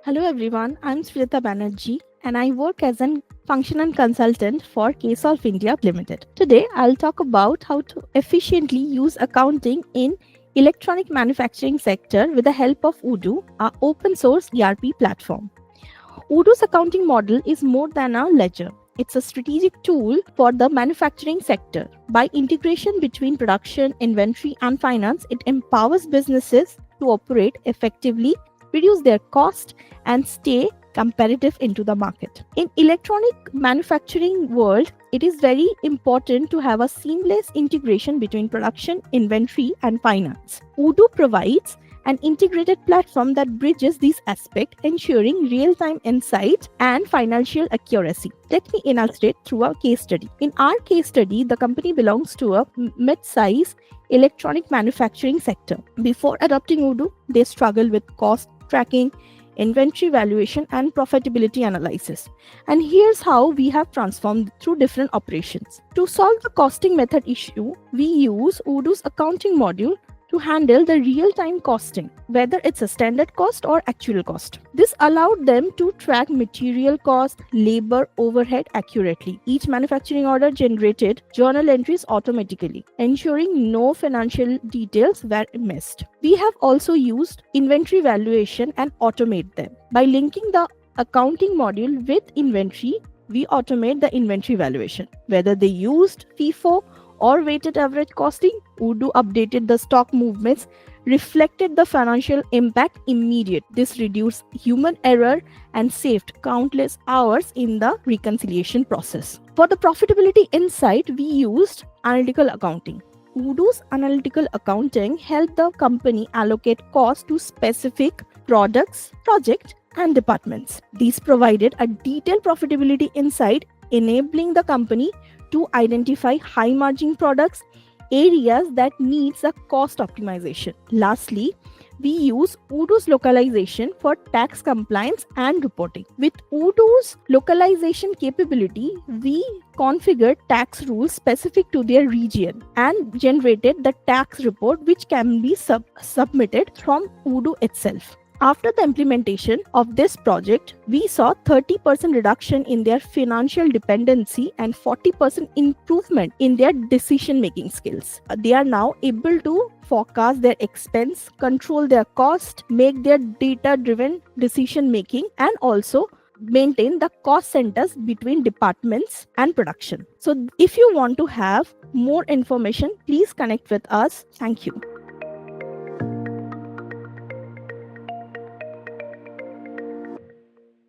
Hello everyone, I'm Smrita Banerjee and I work as a functional consultant for KSolve India Limited. Today I'll talk about how to efficiently use accounting in electronic manufacturing sector with the help of Odoo, our open source ERP platform. Odoo's accounting model is more than a ledger. It's a strategic tool for the manufacturing sector. By integration between production, inventory, and finance, it empowers businesses to operate effectively, reduce their cost, and stay competitive into the market. In electronic manufacturing world, it is very important to have a seamless integration between production, inventory, and finance. Odoo provides an integrated platform that bridges these aspects, ensuring real-time insight and financial accuracy. Let me illustrate through a case study. In our case study, the company belongs to a mid-size electronic manufacturing sector. Before adopting Odoo, they struggle with cost tracking, inventory valuation, and profitability analysis. And here's how we have transformed through different operations. To solve the costing method issue, we use Odoo's accounting module to handle the real-time costing, whether it's a standard cost or actual cost. This allowed them to track material cost, labor, overhead accurately. Each manufacturing order generated journal entries automatically, ensuring no financial details were missed. We have also used inventory valuation and automate them. By linking the accounting module with inventory, we automate the inventory valuation. Whether they used FIFO or weighted average costing, Odoo updated the stock movements, reflected the financial impact immediate. This reduced human error and saved countless hours in the reconciliation process. For the profitability insight, we used analytical accounting. Odoo's analytical accounting helped the company allocate costs to specific products, projects, and departments. These provided a detailed profitability insight, enabling the company to identify high margin products, areas that needs a cost optimization. Lastly, we use Odoo's localization for tax compliance and reporting. With Odoo's localization capability, we configured tax rules specific to their region and generated the tax report which can be submitted from Odoo itself. After the implementation of this project, we saw 30% reduction in their financial dependency and 40% improvement in their decision-making skills. They are now able to forecast their expense, control their cost, make their data-driven decision-making, and also maintain the cost centers between departments and production. So if you want to have more information, please connect with us. Thank you.